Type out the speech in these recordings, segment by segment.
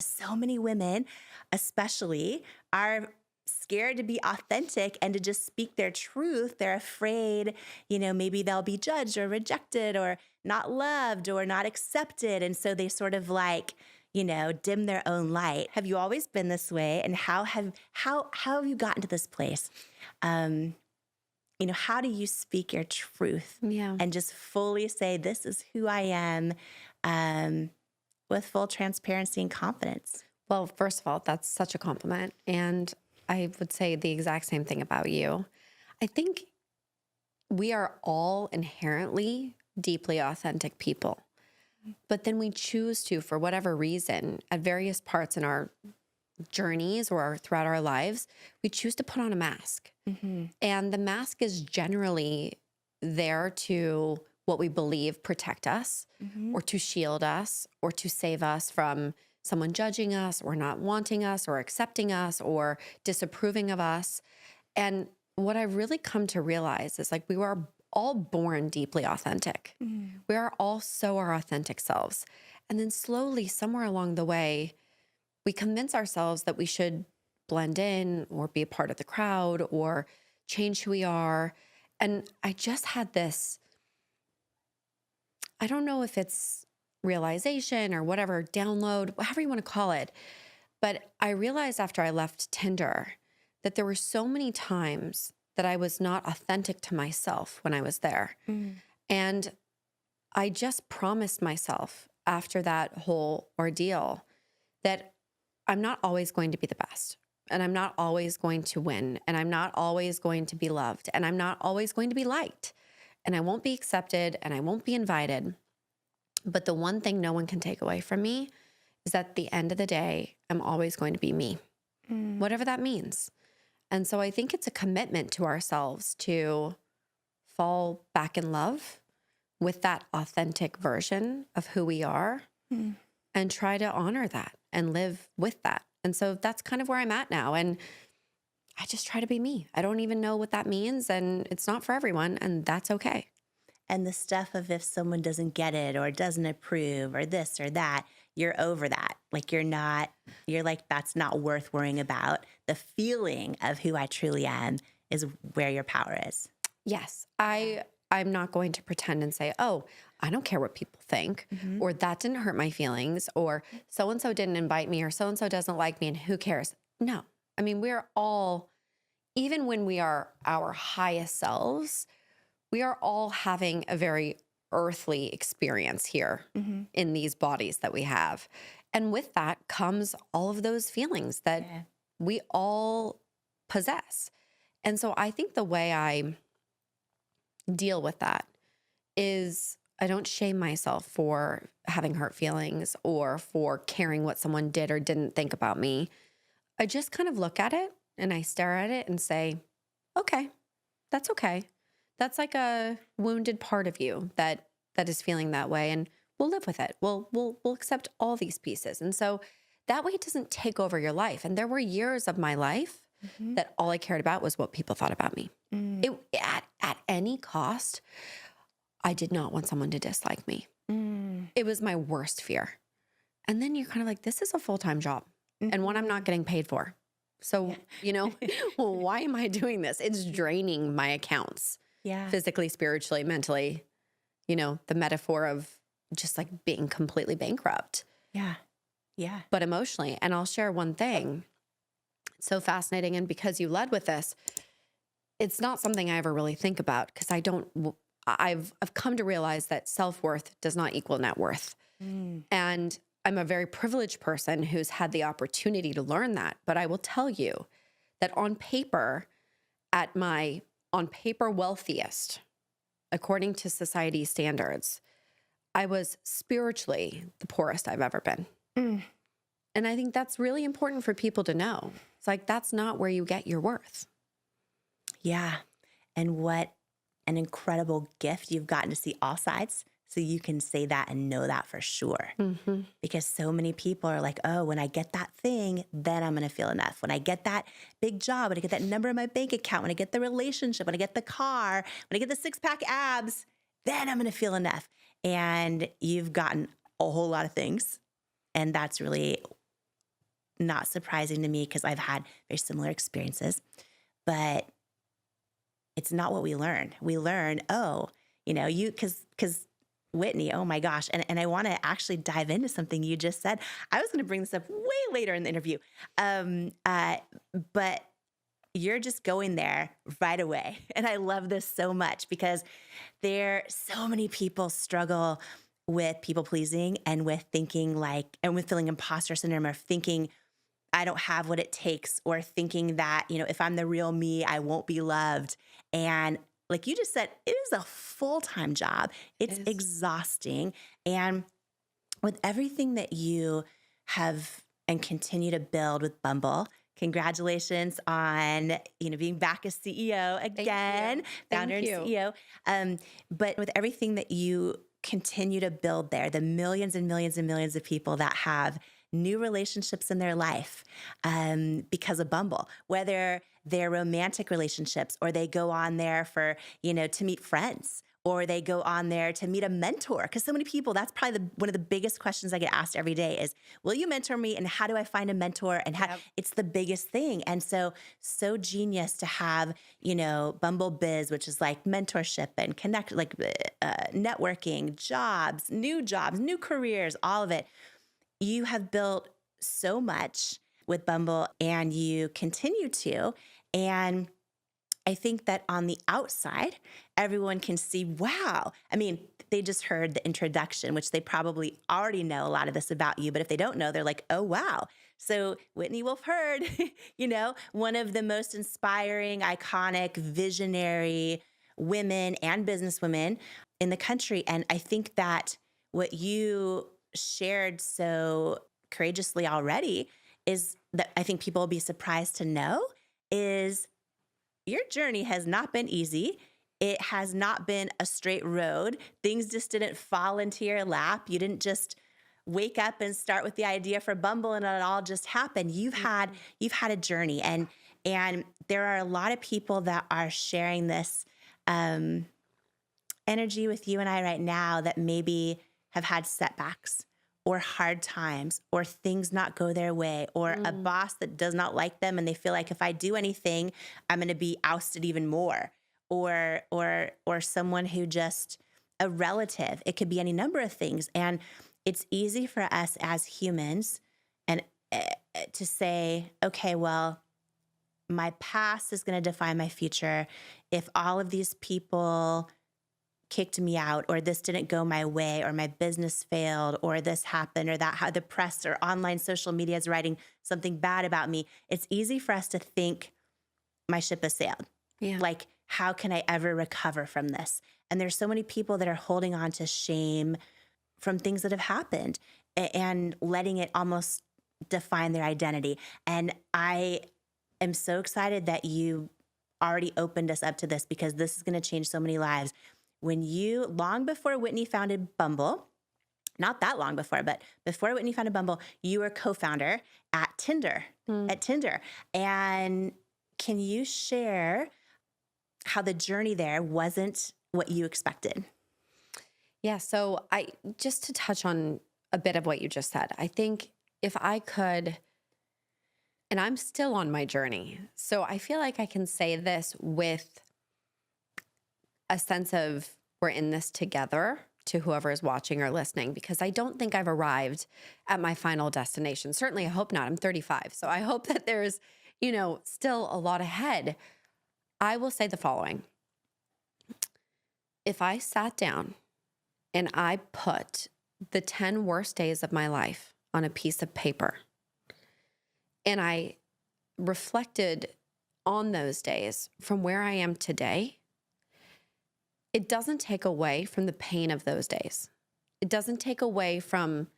So many women, especially, are scared to be authentic and to just speak their truth. They're afraid, maybe they'll be judged or rejected or not loved or not accepted. And so they sort of dim their own light. Have you always been this way? And how have you gotten to this place? How do you speak your truth Yeah. and just fully say, this is who I am, with full transparency and confidence? Well, first of all, that's such a compliment. And I would say the exact same thing about you. I think we are all inherently deeply authentic people, but then we choose to, for whatever reason, at various parts in our journeys or throughout our lives, we choose to put on a mask. And the mask is generally there to, what we believe, protect us or to shield us or to save us from someone judging us or not wanting us or accepting us or disapproving of us. And what I've really come to realize is we were all born deeply authentic. We are all so our authentic selves. And then slowly, somewhere along the way, we convince ourselves that we should blend in or be a part of the crowd or change who we are. And I just had this, I don't know if it's realization or whatever, download, whatever you want to call it. But I realized after I left Tinder that there were so many times that I was not authentic to myself when I was there. And I just promised myself after that whole ordeal that I'm not always going to be the best. And I'm not always going to win. And I'm not always going to be loved. And I'm not always going to be liked. And I won't be accepted. And I won't be invited. But the one thing no one can take away from me is that at the end of the day, I'm always going to be me, whatever that means. And so I think it's a commitment to ourselves to fall back in love with that authentic version of who we are and try to honor that and live with that. And so that's kind of where I'm at now. And I just try to be me. I don't even know what that means. And it's not for everyone. And that's okay. And the stuff of if someone doesn't get it or doesn't approve or this or that, you're over that. You're like, that's not worth worrying about. The feeling of who I truly am is where your power is. Yes. I'm not going to pretend and say, oh, I don't care what people think, or that didn't hurt my feelings, or so-and-so didn't invite me, or so-and-so doesn't like me, and who cares? No. I mean, we're all, even when we are our highest selves, we are all having a very earthly experience here in these bodies that we have. And with that comes all of those feelings that we all possess. And so I think the way I deal with that is I don't shame myself for having hurt feelings or for caring what someone did or didn't think about me. I just kind of look at it and I stare at it and say, okay, that's okay. That's like a wounded part of you that is feeling that way, and we'll live with it. We'll accept all these pieces. And so that way it doesn't take over your life. And there were years of my life that all I cared about was what people thought about me. At any cost, I did not want someone to dislike me. It was my worst fear. And then you're kind of like, this is a full-time job and one I'm not getting paid for. So, well, why am I doing this? It's draining my accounts. Physically, spiritually, mentally, the metaphor of just like being completely bankrupt. Yeah. But emotionally. And I'll share one thing. It's so fascinating. And because you led with this, it's not something I ever really think about because I've come to realize that self-worth does not equal net worth. And I'm a very privileged person who's had the opportunity to learn that. But I will tell you that on paper, at my wealthiest, according to society standards, I was spiritually the poorest I've ever been. And I think that's really important for people to know. It's like, that's not where you get your worth. Yeah. And what an incredible gift you've gotten to see all sides. So you can say that and know that for sure. Because so many people are like, oh, when I get that thing, then I'm going to feel enough. When I get that big job, when I get that number in my bank account, when I get the relationship, when I get the car, when I get the six-pack abs, then I'm going to feel enough. And you've gotten a whole lot of things. And that's really not surprising to me because I've had very similar experiences, but it's not what we learn. We learn, because Whitney, oh my gosh. And I want to actually dive into something you just said. I was going to bring this up way later in the interview. But you're just going there right away. And I love this so much because so many people struggle with people pleasing and with thinking and with feeling imposter syndrome, or thinking I don't have what it takes, or thinking that, if I'm the real me, I won't be loved. And like you just said, it is a full-time job. It's exhausting. And with everything that you have and continue to build with Bumble, congratulations on, being back as CEO again, founder and CEO. But with everything that you continue to build there, the millions and millions and millions of people that have new relationships in their life because of Bumble, whether they're romantic relationships, or they go on there for, to meet friends, or they go on there to meet a mentor. Because so many people, that's probably one of the biggest questions I get asked every day is, will you mentor me? And how do I find a mentor? And it's the biggest thing. And so genius to have, Bumble Biz, which is like mentorship and connect, networking, jobs, new careers, all of it. You have built so much with Bumble, and you continue to. And I think that on the outside, everyone can see, wow. I mean, they just heard the introduction, which they probably already know a lot of this about you. But if they don't know, they're like, oh, wow. So Whitney Wolfe Herd, one of the most inspiring, iconic, visionary women and businesswomen in the country. And I think that what you shared so courageously already is that I think people will be surprised to know is your journey has not been easy. It has not been a straight road. Things just didn't fall into your lap. You didn't just wake up and start with the idea for Bumble and it all just happened. You've had a journey, and there are a lot of people that are sharing this energy with you and I right now that maybe have had setbacks or hard times, or things not go their way, or a boss that does not like them and they feel like if I do anything, I'm going to be ousted even more, or someone who just a relative. It could be any number of things. And it's easy for us as humans and to say, okay, well, my past is going to define my future. If all of these people kicked me out, or this didn't go my way, or my business failed, or this happened, or that, how the press or online social media is writing something bad about me, it's easy for us to think my ship has sailed. Yeah. Like, how can I ever recover from this? And there's so many people that are holding on to shame from things that have happened and letting it almost define their identity. And I am so excited that you already opened us up to this, because this is going to change so many lives. When long before Whitney founded Bumble, not that long before, but before Whitney founded Bumble, you were co-founder at Tinder, And can you share how the journey there wasn't what you expected? Yeah. So just to touch on a bit of what you just said, I think if I could, and I'm still on my journey, so I feel like I can say this with a sense of we're in this together to whoever is watching or listening, because I don't think I've arrived at my final destination. Certainly, I hope not. I'm 35. So I hope that there's, still a lot ahead. I will say the following. If I sat down and I put the 10 worst days of my life on a piece of paper, and I reflected on those days from where I am today, it doesn't take away from the pain of those days. It doesn't take away from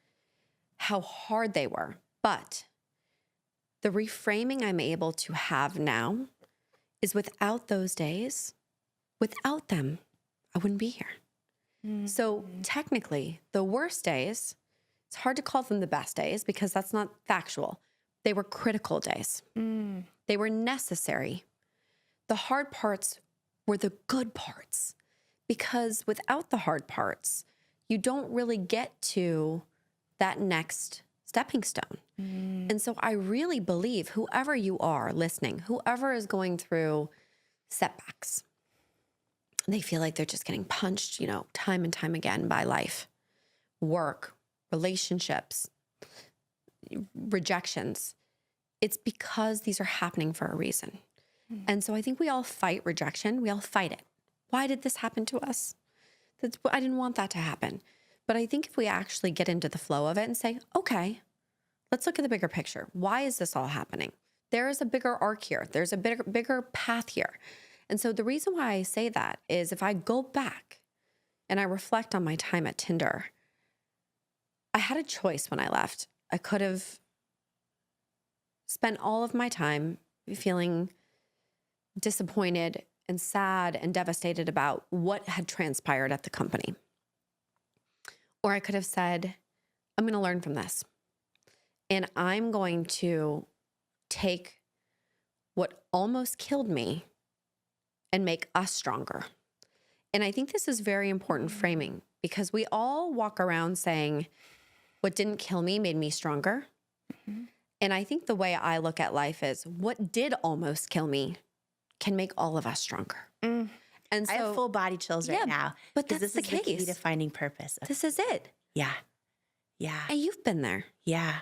how hard they were. But the reframing I'm able to have now is without those days, without them, I wouldn't be here. Mm-hmm. So technically, the worst days, it's hard to call them the best days because that's not factual. They were critical days. Mm. They were necessary. The hard parts were the good parts. Because without the hard parts, you don't really get to that next stepping stone. And so I really believe whoever you are listening, whoever is going through setbacks, they feel like they're just getting punched, time and time again by life, work, relationships, rejections. It's because these are happening for a reason. And so I think we all fight rejection. We all fight it. Why did this happen to us? I didn't want that to happen. But I think if we actually get into the flow of it and say, okay, let's look at the bigger picture. Why is this all happening? There is a bigger arc here. There's a bigger path here. And so the reason why I say that is if I go back and I reflect on my time at Tinder, I had a choice when I left. I could have spent all of my time feeling disappointed and sad and devastated about what had transpired at the company. Or I could have said, I'm going to learn from this. And I'm going to take what almost killed me and make us stronger. And I think this is very important framing because we all walk around saying, what didn't kill me made me stronger. And I think the way I look at life is what did almost kill me can make all of us stronger. And so I have full body chills right now. But because that's this the is the key case. to finding purpose. This is it. Yeah. Yeah. And you've been there. Yeah.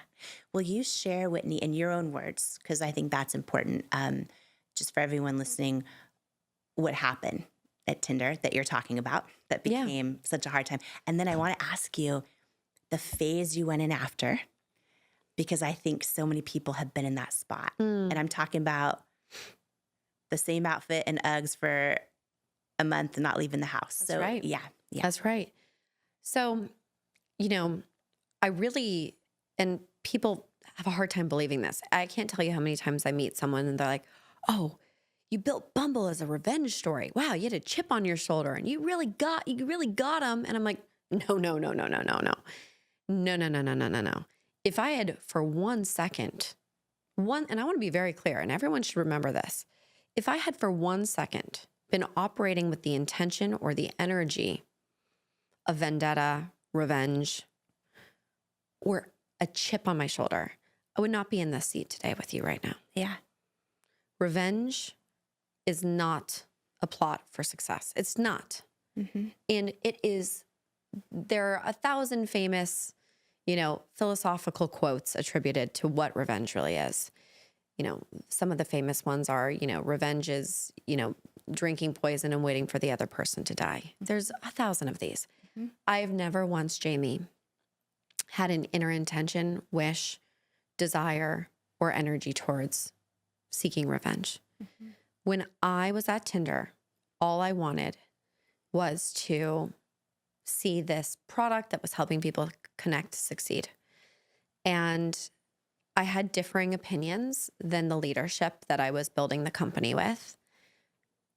Will you share, Whitney, in your own words, because I think that's important, just for everyone listening, what happened at Tinder that you're talking about that became such a hard time? And then I want to ask you the phase you went in after, because I think so many people have been in that spot. And I'm talking about the same outfit and Uggs for a month and not leaving the house. That's right. Yeah. That's right. So, I really, and people have a hard time believing this. I can't tell you how many times I meet someone and they're like, oh, you built Bumble as a revenge story. Wow, you had a chip on your shoulder and you really got him. And I'm like, no. If I had for 1 second, and I want to be very clear, and everyone should remember this. If I had for 1 second been operating with the intention or the energy of vendetta, revenge, or a chip on my shoulder, I would not be in this seat today with you right now. Yeah. Revenge is not a plot for success. It's not. And it is, there are 1,000 famous, philosophical quotes attributed to what revenge really is. Some of the famous ones are, revenge is, drinking poison and waiting for the other person to die. There's 1,000 of these. I've never once, Jamie, had an inner intention, wish, desire, or energy towards seeking revenge. When I was at Tinder, all I wanted was to see this product that was helping people connect, succeed. And I had differing opinions than the leadership that I was building the company with.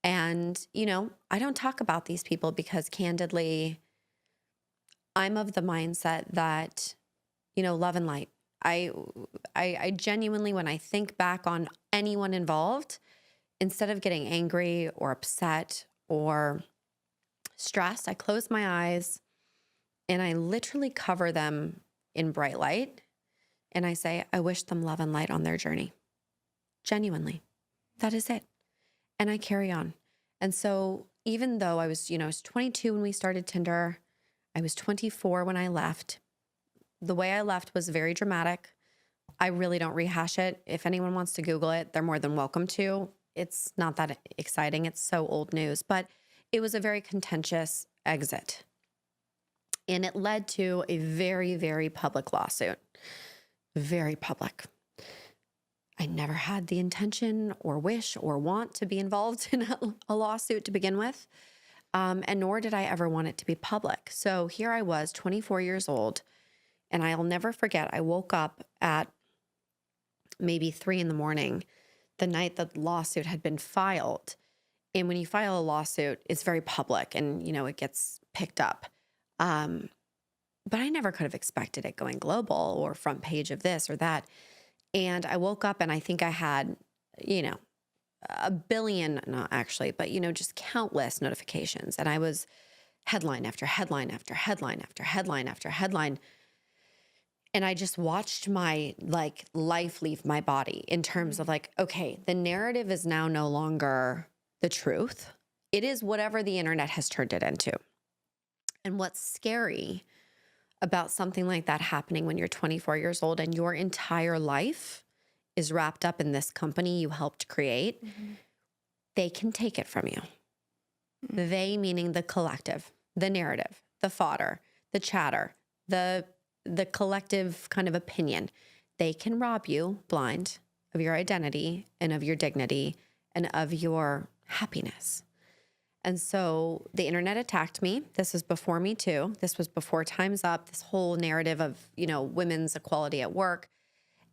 And, I don't talk about these people because candidly, I'm of the mindset that, love and light. I genuinely, when I think back on anyone involved, instead of getting angry or upset or stressed, I close my eyes and I literally cover them in bright light. And I say, I wish them love and light on their journey. Genuinely. That is it. And I carry on. And so even though I was 22 when we started Tinder, I was 24 when I left. The way I left was very dramatic. I really don't rehash it. If anyone wants to Google it, they're more than welcome to. It's not that exciting. It's so old news, but it was a very contentious exit. And it led to a very, very public lawsuit. Very public. I never had the intention or wish or want to be involved in a lawsuit to begin with. And nor did I ever want it to be public. So here I was, 24 years old, and I'll never forget, I woke up at maybe 3 a.m, the night that the lawsuit had been filed. And when you file a lawsuit, it's very public and, it gets picked up. But I never could have expected it going global or front page of this or that. And I woke up and I think I had, a billion, not actually, but, just countless notifications. And I was headline after headline after headline after headline after headline. And I just watched my like life leave my body in terms of like, okay, the narrative is now no longer the truth. It is whatever the internet has turned it into. And what's scary about something like that happening when you're 24 years old and your entire life is wrapped up in this company you helped create, they can take it from you. They meaning the collective, the narrative, the fodder, the chatter, the collective kind of opinion. They can rob you blind of your identity and of your dignity and of your happiness. And so the internet attacked me. This was before Me Too. This was before Time's Up, this whole narrative of, women's equality at work.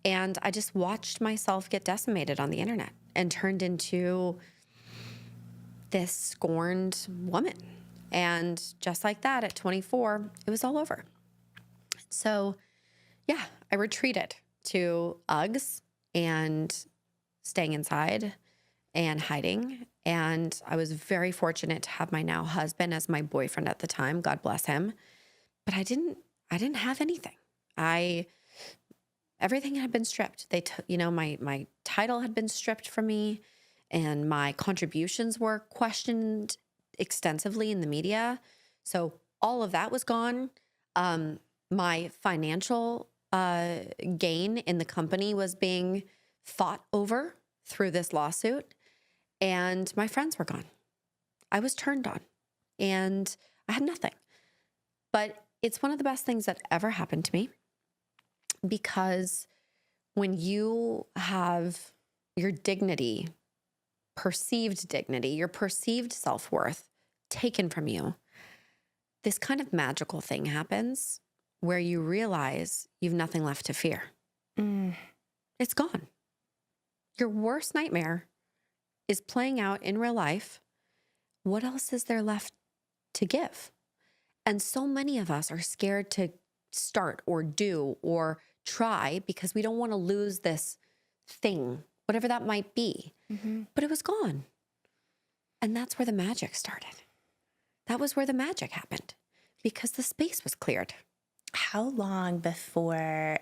And I just watched myself get decimated on the internet and turned into this scorned woman. And just like that, at 24, it was all over. So yeah, I retreated to Uggs and staying inside and hiding. And I was very fortunate to have my now husband as my boyfriend at the time. God bless him. But I didn't have anything. Everything had been stripped. They took, my title had been stripped from me, and my contributions were questioned extensively in the media. So all of that was gone. My financial gain in the company was being fought over through this lawsuit, and my friends were gone. I was turned on, and I had nothing. But it's one of the best things that ever happened to me, because when you have your dignity, perceived dignity, your perceived self-worth taken from you, this kind of magical thing happens where you realize you've nothing left to fear. It's gone. Your worst nightmare is playing out in real life. What else is there left to give? And so many of us are scared to start or do or try because we don't want to lose this thing, whatever that might be. But it was gone. And that's where the magic started. That was where the magic happened, because the space was cleared. How long before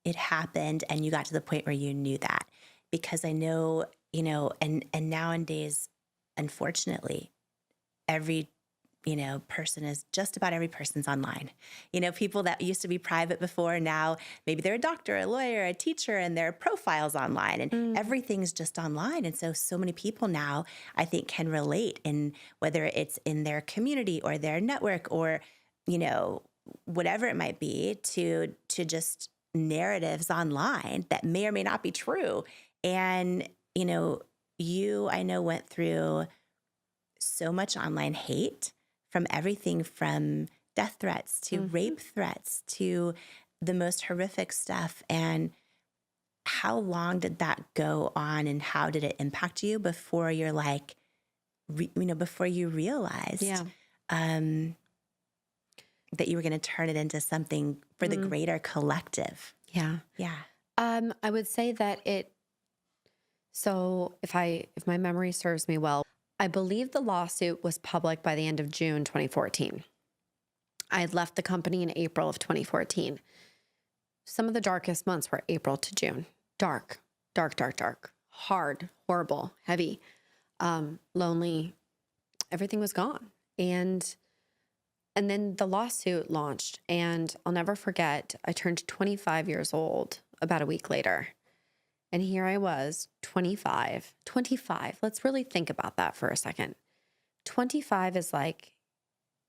it happened and you got to the point where you knew that? Because I know, and nowadays, unfortunately, every just about every person's online. People that used to be private before, now maybe they're a doctor, a lawyer, a teacher, and their profile's online, and everything's just online. And so many people now, I think, can relate, in whether it's in their community or their network or, whatever it might be, to just narratives online that may or may not be true. And, you, I know, went through so much online hate, from everything from death threats to rape threats to the most horrific stuff. And how long did that go on, and how did it impact you before you're like, before you realized that you were going to turn it into something for the greater collective? Yeah. I would say that so if my memory serves me well, I believe the lawsuit was public by the end of June 2014. I had left the company in April of 2014. Some of the darkest months were April to June. Dark, hard, horrible, heavy, lonely. Everything was gone. And then the lawsuit launched, and I'll never forget, I turned 25 years old about a week later. And here I was, 25. Let's really think about that for a second. 25 is like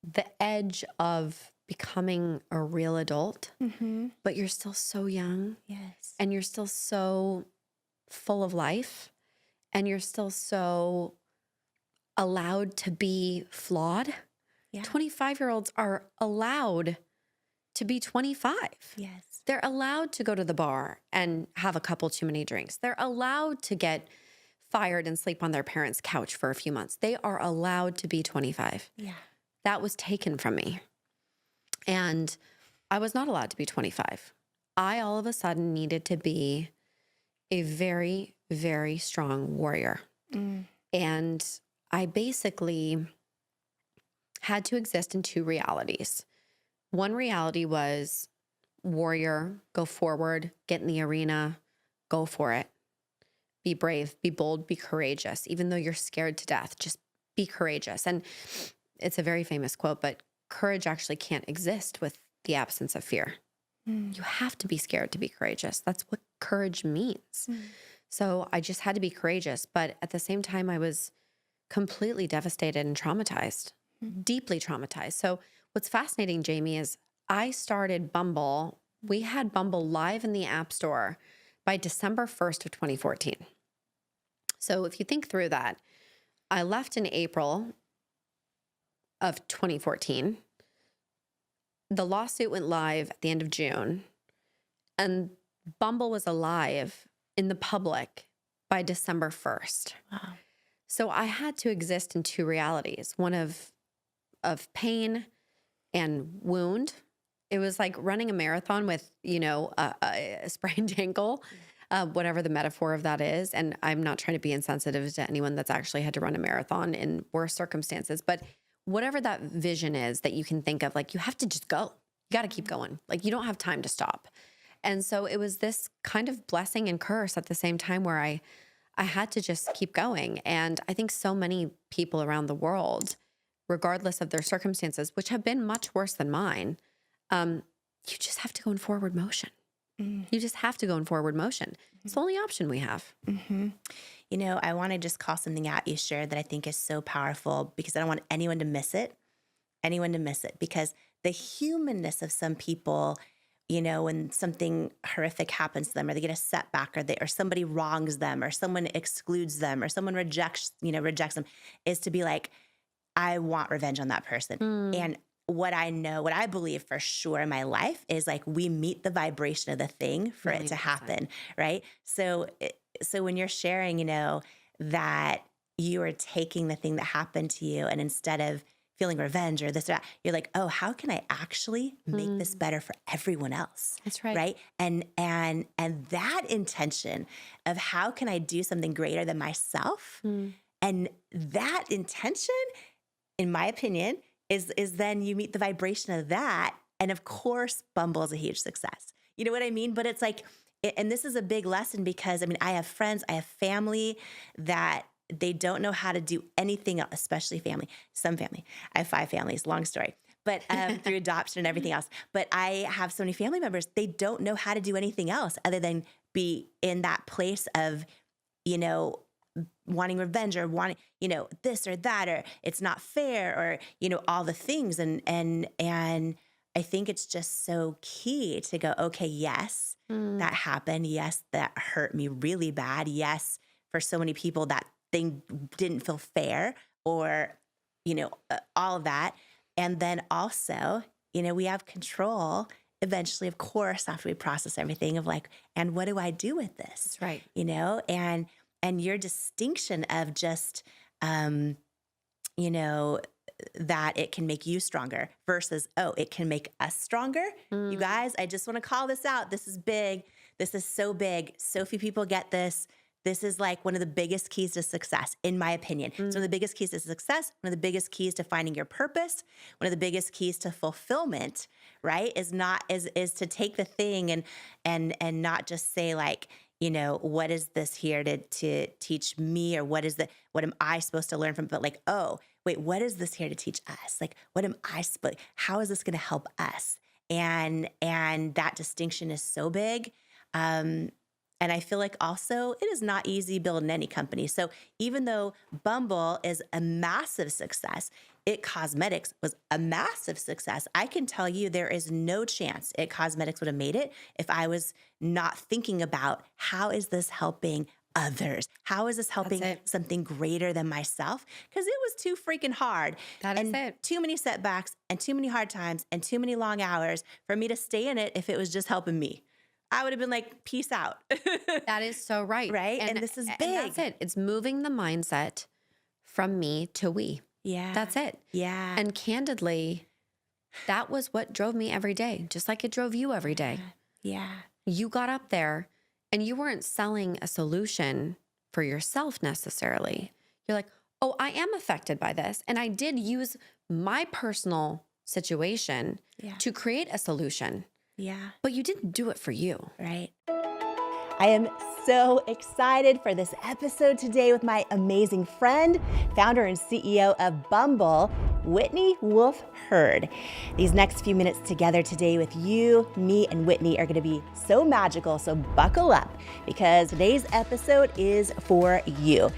the edge of becoming a real adult, but you're still so young. Yes. And you're still so full of life, and you're still so allowed to be flawed. Yeah. 25-year-olds are allowed to be 25. Yes. They're allowed to go to the bar and have a couple too many drinks. They're allowed to get fired and sleep on their parents' couch for a few months. They are allowed to be 25. Yeah. That was taken from me. And I was not allowed to be 25. I all of a sudden needed to be a very, very strong warrior. And I basically had to exist in two realities. One reality was warrior, go forward, get in the arena, go for it. Be brave, be bold, be courageous. Even though you're scared to death, just be courageous. And it's a very famous quote, but courage actually can't exist with the absence of fear. You have to be scared to be courageous. That's what courage means. So I just had to be courageous. But at the same time, I was completely devastated and traumatized, deeply traumatized. So what's fascinating, Jamie, is I started Bumble. We had Bumble live in the App Store by December 1st of 2014. So if you think through that, I left in April of 2014. The lawsuit went live at the end of June, and Bumble was alive in the public by December 1st. Wow. So I had to exist in two realities, one of pain and wound. It was like running a marathon with, a sprained ankle, whatever the metaphor of that is. And I'm not trying to be insensitive to anyone that's actually had to run a marathon in worse circumstances, but whatever that vision is that you can think of, like, you have to just go. You got to keep going. Like, you don't have time to stop. And so it was this kind of blessing and curse at the same time where I had to just keep going. And I think so many people around the world, regardless of their circumstances, which have been much worse than mine, you just have to go in forward motion. You just have to go in forward motion. It's the only option we have. I want to just call something out you shared that I think is so powerful, because I don't want anyone to miss it, because the humanness of some people, when something horrific happens to them, or they get a setback, or somebody wrongs them, or someone excludes them, or someone rejects them, is to be like, I want revenge on that person. And what I believe for sure in my life is, like, we meet the vibration of the thing for it to happen, right? So when you're sharing, that you are taking the thing that happened to you, and instead of feeling revenge or this or that, you're like, oh, how can I actually make this better for everyone else? That's right. Right. And that intention of how can I do something greater than myself? And that intention, in my opinion, is then you meet the vibration of that. And of course, Bumble is a huge success. You know what I mean? But it's like, and this is a big lesson, because I have friends, I have family that they don't know how to do anything else, especially family, some family. I have 5 families, long story, but through adoption and everything else. But I have so many family members, they don't know how to do anything else other than be in that place of, wanting revenge, or wanting, this or that, or it's not fair, or, all the things. And I think it's just so key to go, okay, yes, that happened. Yes, that hurt me really bad. Yes, for so many people, that thing didn't feel fair, or, all of that. And then also, we have control eventually, of course, after we process everything, of like, and what do I do with this? That's right. And your distinction of just, that it can make you stronger versus, oh, it can make us stronger. You guys, I just want to call this out. This is big. This is so big. So few people get this. This is like one of the biggest keys to success, in my opinion. So one of the biggest keys to success, one of the biggest keys to finding your purpose, one of the biggest keys to fulfillment, right? Is to take the thing and not just say, like, what is this here to teach me, or what am I supposed to learn from? But like, oh, wait, what is this here to teach us? Like, how is this going to help us? And that distinction is so big. And I feel like also it is not easy building any company. So even though Bumble is a massive success, It Cosmetics was a massive success. I can tell you there is no chance It Cosmetics would have made it if I was not thinking about, how is this helping others? How is this helping something greater than myself? Because it was too freaking hard. That is it. Too many setbacks and too many hard times and too many long hours for me to stay in it if it was just helping me. I would have been like, peace out. That is so right. Right? And this is big. And that's it. It's moving the mindset from me to we. Yeah. That's it. Yeah. And candidly, that was what drove me every day, just like it drove you every day. Yeah. You got up there and you weren't selling a solution for yourself necessarily. You're like, oh, I am affected by this. And I did use my personal situation to create a solution. Yeah. But you didn't do it for you. Right. I am so excited for this episode today with my amazing friend, founder and CEO of Bumble, Whitney Wolfe Hurd. These next few minutes together today with you, me, and Whitney are going to be so magical. So buckle up because today's episode is for you.